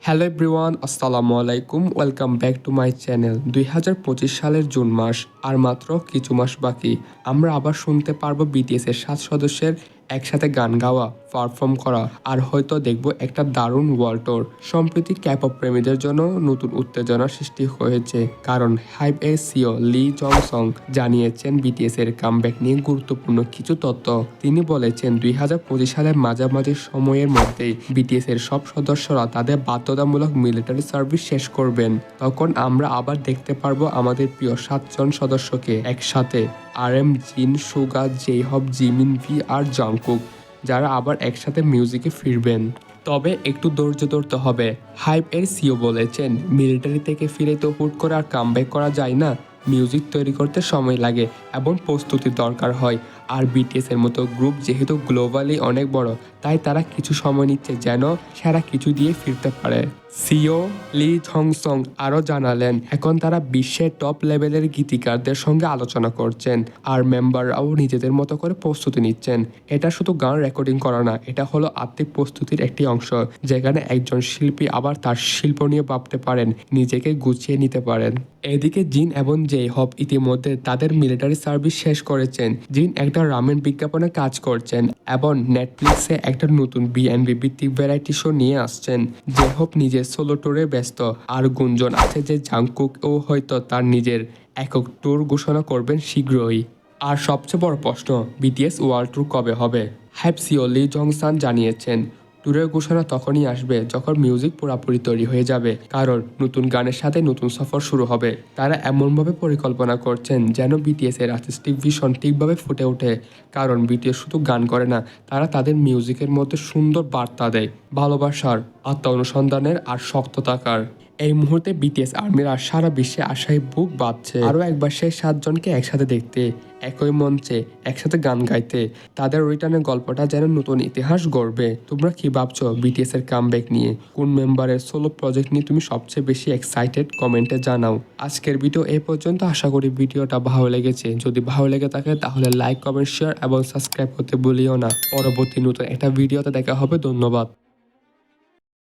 Hello everyone, আসসালামু আলাইকুম। Welcome back to my channel. ২০২৫ সালের জুন মাস, আর মাত্র কিছু মাস বাকি। আমরা আবার শুনতে পারবো বিটিএসের ৭ সদস্যের একসাথে গান গাওয়া, পারফর্ম করা, আর হয়তো দেখবো একটা দারুণ ওয়ার্ল্ড ট্যুর। সম্প্রতি ক্যাপপ প্রেমীদের জন্য নতুন উত্তেজনার সৃষ্টি হয়েছে, কারণ হাইভ এর সিও লি জং সং জানিয়েছেন বিটিএস এর কামব্যাক নিয়ে গুরুত্বপূর্ণ কিছু তথ্য। তিনি বলেছেন ২০২৫ সালের মাঝামাঝি সময়ের মধ্যেই বিটিএস এর সব সদস্যরা তাদের বাধ্যতামূলক মিলিটারি সার্ভিস শেষ করবেন। তখন আমরা আবার দেখতে পারবো আমাদের প্রিয় ৭ জন সদস্যকে একসাথে, RM, জিন, সুগা, জেহব, জিমিন, ভি আর জংকুক, যারা আবার একসাথে মিউজিকে ফিরবেন। তবে একটু ধৈর্য ধরতে হবে। হাইভ এর সিও বলেছেন, মিলিটারি থেকে ফিরে তো হুট করে আর কামব্যাক করা যায় না। মিউজিক তৈরি করতে সময় লাগে এবং প্রস্তুতির দরকার হয়। আর বিটিএস এর মতো গ্রুপ যেহেতু গ্লোবালি অনেক বড়, তাই তারা কিছু সময় নিচ্ছে যেন সেরা কিছু দিয়ে ফিরতে পারে। সিও লি জং সং আরও জানালেন, এখন তারা বিশ্বের টপ লেভেলের গীতিকারদের সঙ্গে আলোচনা করছেন, আর মেম্বাররাও নিজেদের মতো করে প্রস্তুতি নিচ্ছেন। এটা শুধু গান রেকর্ডিং করা না, এটা হলো আত্মিক প্রস্তুতির একটি অংশ, যেখানে একজন শিল্পী আবার তার শিল্প নিয়ে ভাবতে পারেন, নিজেকে গুছিয়ে নিতে পারেন। এদিকে জিন এবং জেহব ইতিমধ্যে তাদের মিলিটারি সার্ভিস শেষ করেছেন। জিন একটা রামেন বিজ্ঞাপনে কাজ করছেন এবং নেটফ্লিক্সে একটা নতুন বিএনবি ভিত্তিক ভ্যারাইটি শো নিয়ে আসছেন। জেহব নিজের সোলো ট্যুরে ব্যস্ত, আর গুঞ্জন আছে যে জাংকুকও হয়তো তার নিজের একক ট্যুর ঘোষণা করবেন শীঘ্রই। আর সবচেয়ে বড় প্রশ্ন, বিটিএস ওয়ার্ল্ড ট্যুর কবে হবে? হাইভ সিও লি জং সান জানিয়েছেন, ট্যুরের ঘোষণা তখনই আসবে যখন মিউজিক পুরোপুরি তৈরি হয়ে যাবে, কারণ নতুন গানের সাথে নতুন সফর শুরু হবে। তারা এমনভাবে পরিকল্পনা করছেন যেন বিটিএস এর আর্টিস্টিক ভিশন ঠিকভাবে ফুটে ওঠে, কারণ বিটিএস শুধু গান করে না, তারা তাদের মিউজিকের মধ্যে সুন্দর বার্তা দেয়, ভালোবাসার, আত্ম অনুসন্ধানের আর শক্ত থাকার। এই মুহূর্তে বিটিএস আর্মিরা সারা বিশ্বে আশায় বুক বাঁধছে আরও একবার সেই ৭ জনকে একসাথে দেখতে, একই মঞ্চে একসাথে গান গাইতে। তাদের রিটার্নের গল্পটা যেন নতুন ইতিহাস গড়বে। তোমরা কি ভাবছো বিটিএস এর কামব্যাক নিয়ে? কোন মেম্বারের সোলো প্রজেক্ট নিয়ে তুমি সবচেয়ে বেশি এক্সাইটেড? কমেন্টে জানাও। আজকের ভিডিও এই পর্যন্ত। আশা করি ভিডিওটা ভালো লেগেছে। যদি ভালো লেগে থাকে তাহলে লাইক, কমেন্ট, শেয়ার এবং সাবস্ক্রাইব করতে ভুলিও না। পরবর্তী নতুন একটা ভিডিওতে দেখা হবে। ধন্যবাদ।